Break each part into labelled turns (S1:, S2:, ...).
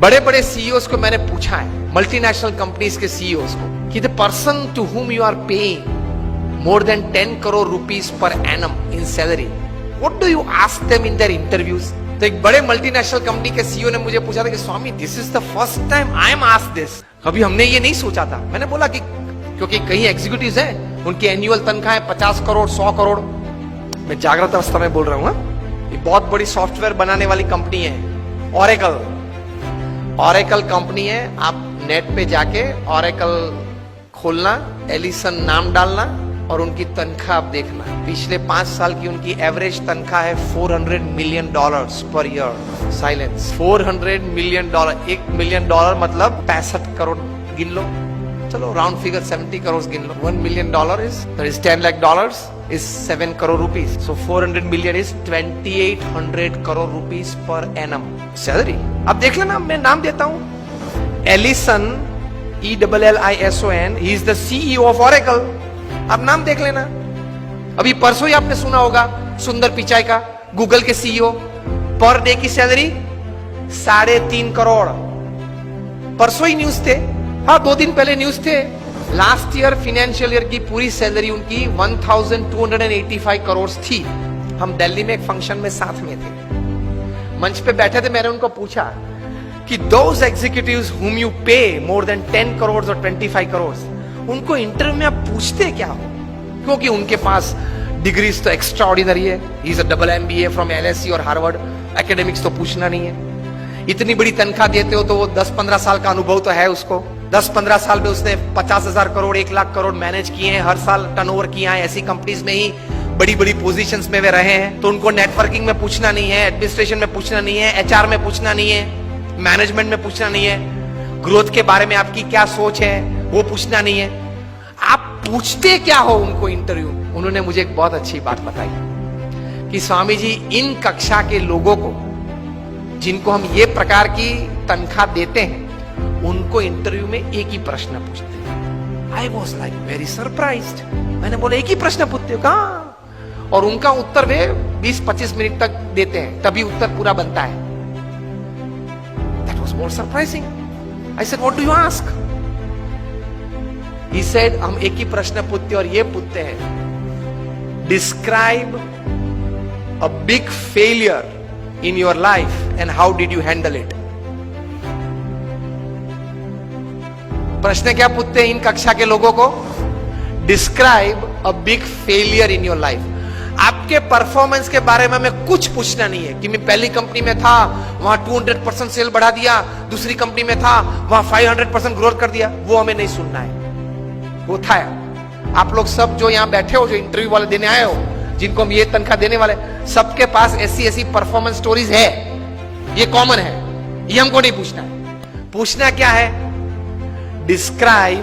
S1: बड़े बड़े सीईओज को मैंने पूछा है, मल्टीनेशनल कंपनीज के सीईओज को, कि the person to whom you are paying more than 10 crore rupees per annum in salary, what do you ask them in their interviews? तो एक बड़े मल्टीनेशनल कंपनी के सीईओ ने मुझे पूछा था कि Swami this is the first time I am asked this, कभी हमने ये नहीं सोचा था। मैंने बोला कि क्योंकि कई एग्जीक्यूटिव्स हैं, उनकी एनुअल तनख्वाह है 50 करोड़ 100 करोड़। मैं जागृत अवस्था में बोल रहा हूँ। ये बहुत बड़ी सॉफ्टवेयर बनाने वाली कंपनी है, ऑरेकल कंपनी है। आप नेट पे जाके ऑरेकल खोलना, एलिसन नाम डालना और उनकी तनख्वाह आप देखना। पिछले 5 साल की उनकी एवरेज तनख्वाह है $400 million per year. Silence. $400 million, $1 million मतलब 65 करोड़ गिन लो, चलो राउंड फिगर 70 करोड़ गिन लो। $1 million is $10 lakh is 7 crore rupees. So 400 million is 2800 crore rupees per annum salary. अब देख लेना, मैं नाम देता हूँ, Allison, ELLISON, he is the CEO of Oracle. अब नाम देख लेना। अभी परसों ही आपने सुना होगा सुंदर पिचाई का, गूगल के सीईओ, पर डे की सैलरी 3.5 करोड़। परसों ही न्यूज थे, हाँ 2 दिन पहले न्यूज थे। लास्ट ईयर फाइनेंशियल ईयर की पूरी सैलरी उनकी 1285 करोड़ थी। हम दिल्ली में एक फंक्शन में साथ में थे, मंच पे बैठे थे। मैंने उनको पूछा कि दोज एग्जीक्यूटिव्स हुम यू पे मोर देन 10 करोड़ और 25 करोड़, उनको इंटरव्यू में आप पूछते क्या हो? क्योंकि उनके पास डिग्रीज तो एक्स्ट्रा ऑर्डिनरी है। He is a double MBA from LSE और हार्वर्ड। एकेडमिक्स तो पूछना नहीं है। इतनी बड़ी तनख्वाह देते हो तो वो 10-15 साल का अनुभव तो है उसको। 10-15 साल में उसने 50,000 करोड़ 1 लाख करोड़ मैनेज किए हैं, हर साल टर्नओवर किया है। ऐसी कंपनीज में ही बड़ी बड़ी पोजीशंस में वे रहे हैं। तो उनको नेटवर्किंग में पूछना नहीं है, एडमिनिस्ट्रेशन में पूछना नहीं है, HR में पूछना नहीं है, मैनेजमेंट में पूछना नहीं है, ग्रोथ के बारे में आपकी क्या सोच है वो पूछना नहीं है। आप पूछते क्या हो उनको इंटरव्यू? उन्होंने मुझे एक बहुत अच्छी बात बताई कि स्वामी जी, इन कक्षा के लोगों को जिनको हम ये प्रकार की तनख्वाह देते हैं, उनको इंटरव्यू में एक ही प्रश्न पूछते हैं। I was like very surprised. मैंने बोला एक ही प्रश्न पूछते हो कहाँ? और उनका उत्तर वे 20-25 मिनट तक देते हैं, तभी उत्तर पूरा बनता है। That was more surprising. I said, what do you ask? He said, हम एक ही प्रश्न पूछते और ये पूछते हैं, describe a big failure in your life and how did you handle it. प्रश्न क्या पूछते हैं इन कक्षा के लोगों को? Describe a big failure in your life. आपके परफॉर्मेंस के बारे में हमें कुछ पूछना नहीं है कि मैं पहली कंपनी में था, वहां 200% सेल बढ़ा दिया, दूसरी कंपनी में था, वहां 500% ग्रोथ कर दिया। वो हमें नहीं सुनना है। वो था आप लोग सब जो यहां बैठे हो, जो इंटरव्यू वाले देने आए हो, जिनको हम ये तनख्वाह देने वाले, सबके पास ऐसी परफॉर्मेंस स्टोरीज है, ये कॉमन है, ये हमको नहीं पूछना है। पूछना क्या है? Describe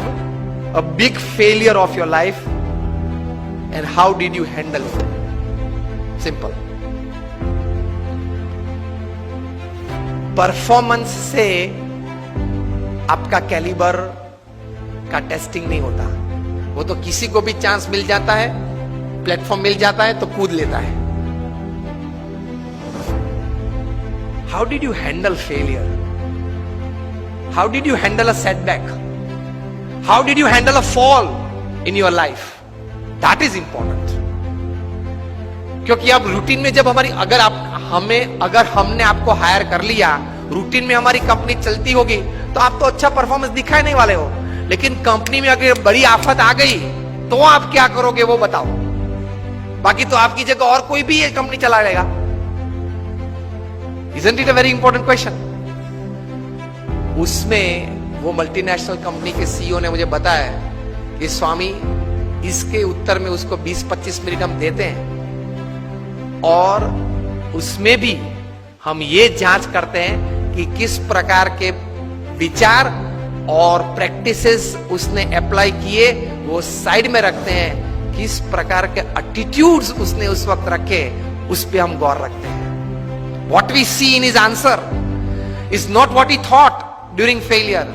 S1: a big failure of your life and how did you handle it. Simple. Performance से आपका कैलिबर का टेस्टिंग नहीं होता। वो तो किसी को भी चांस मिल जाता है, प्लेटफॉर्म मिल जाता है तो कूद लेता है। How did you handle failure? How did you handle a setback? How did you handle a fall in your life? That is important. क्योंकि अब रूटीन में जब हमारी अगर हमने आपको हायर कर लिया, रूटीन में हमारी कंपनी चलती होगी, तो आप तो अच्छा परफॉर्मेंस दिखाई नहीं वाले हो। लेकिन कंपनी में अगर बड़ी आफत आ गई तो आप क्या करोगे वो बताओ। बाकी तो आपकी जगह और कोई भी ये कंपनी चला लेगा। Isn't it a very important question? उसमें वो मल्टीनेशनल कंपनी के सीईओ ने मुझे बताया कि स्वामी, इसके उत्तर में उसको 20-25 मिनट हम देते हैं और उसमें भी हम ये जांच करते हैं कि किस प्रकार के विचार और प्रैक्टिसेस उसने अप्लाई किए, वो साइड में रखते हैं। किस प्रकार के एटीट्यूड्स उसने उस वक्त रखे, उस पे हम गौर रखते हैं। What we see in his answer is not what he thought during failure,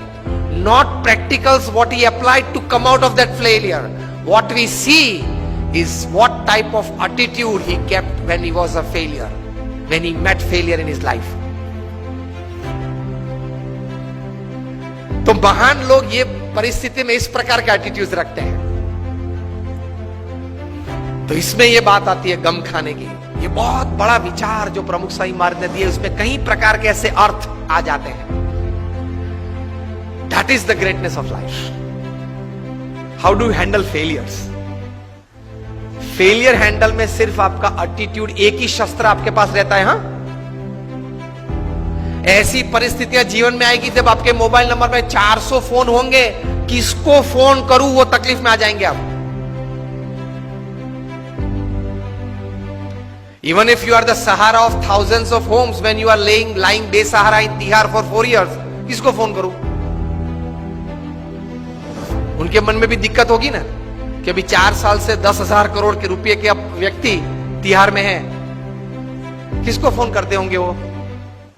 S1: not practicals what he applied to come out of that failure. What we see is what type of attitude he kept when he was a failure, when he met failure in his life. तो महान लोग ये परिस्थिति में इस प्रकार के attitude रखते हैं। तो इसमें ये बात आती है गम खाने की। ये बहुत बड़ा विचार जो प्रमुख स्वामी महाराज ने दिए, उसमें कई प्रकार के ऐसे अर्थ आ जाते हैं। That is the greatness of life. How do you handle failures? Failure handle में सिर्फ आपका एटीट्यूड, एक ही शस्त्र आपके पास रहता है। हां, ऐसी परिस्थितियां जीवन में आएगी जब आपके मोबाइल नंबर में 400 फोन होंगे, किसको फोन करूं, वो तकलीफ में आ जाएंगे आप। Even if you are the Sahara of thousands of homes, when you are lying बेसहारा in Tihar for 4 years, किसको फोन करूं? उनके मन में भी दिक्कत होगी ना कि अभी 4 साल से 10,000 करोड़ के रुपए के व्यक्ति तिहाड़ में है, किसको फोन करते होंगे वो?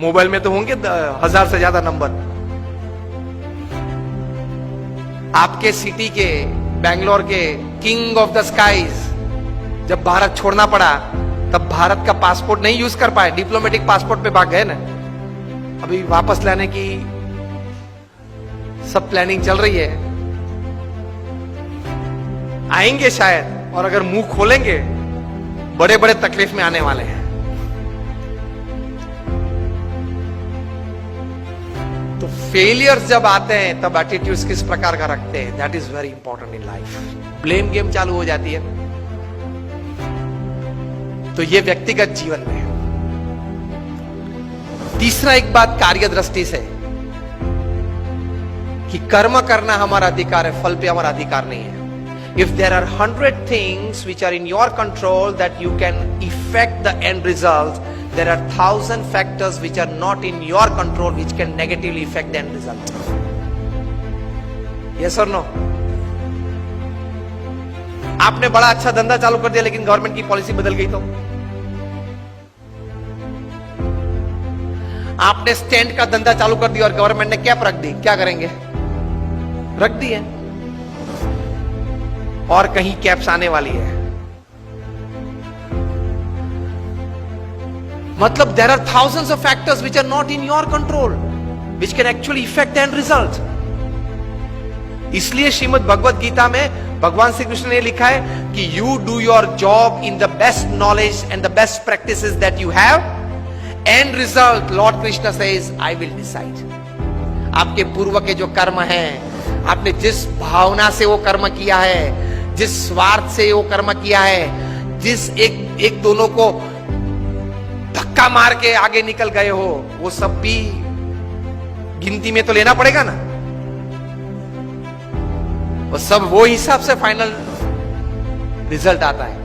S1: मोबाइल में तो होंगे 1000 से ज्यादा नंबर। आपके सिटी के, बैंगलोर के किंग ऑफ द स्काईज जब भारत छोड़ना पड़ा, तब भारत का पासपोर्ट नहीं यूज कर पाए, डिप्लोमेटिक पासपोर्ट पे भाग गए ना। अभी वापस लाने की सब प्लानिंग चल रही है, आएंगे शायद, और अगर मुंह खोलेंगे बड़े बड़े तकलीफ में आने वाले हैं। तो फेलियर्स जब आते हैं तब एटीट्यूड्स किस प्रकार का रखते हैं, that is very important in life. Blame game चालू हो जाती है। तो ये व्यक्तिगत जीवन में है। तीसरा एक बात कार्य दृष्टि से, कि कर्म करना हमारा अधिकार है, फल पे हमारा अधिकार नहीं है। If there are 100 things which are in your control that you can effect the end result, there are 1000 factors which are not in your control which can negatively effect the end result. Yes or no? आपने बड़ा अच्छा धंधा चालू कर दिया, लेकिन government की policy बदल गई तो? आपने स्टैंड का धंधा चालू कर दिया और गवर्नमेंट ने कैप रख दी, क्या करेंगे? रख दी है, और कहीं कैप्स आने वाली है। मतलब there are thousands of factors which are not in your control which can actually effect end result. इसलिए श्रीमद् भगवद गीता में भगवान श्री कृष्ण ने लिखा है कि you do your job in the best knowledge and the best practices that you have, and result Lord Krishna says I will decide. आपके पूर्व के जो कर्म हैं, आपने जिस भावना से वो कर्म किया है, जिस स्वार्थ से वो कर्म किया है, जिस एक दोनों को धक्का मार के आगे निकल गए हो, वो सब भी गिनती में तो लेना पड़ेगा ना। वो सब वो हिसाब से फाइनल रिजल्ट आता है।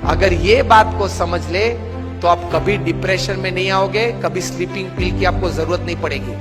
S1: अगर ये बात को समझ ले तो आप कभी डिप्रेशन में नहीं आओगे, कभी स्लीपिंग पिल की आपको जरूरत नहीं पड़ेगी।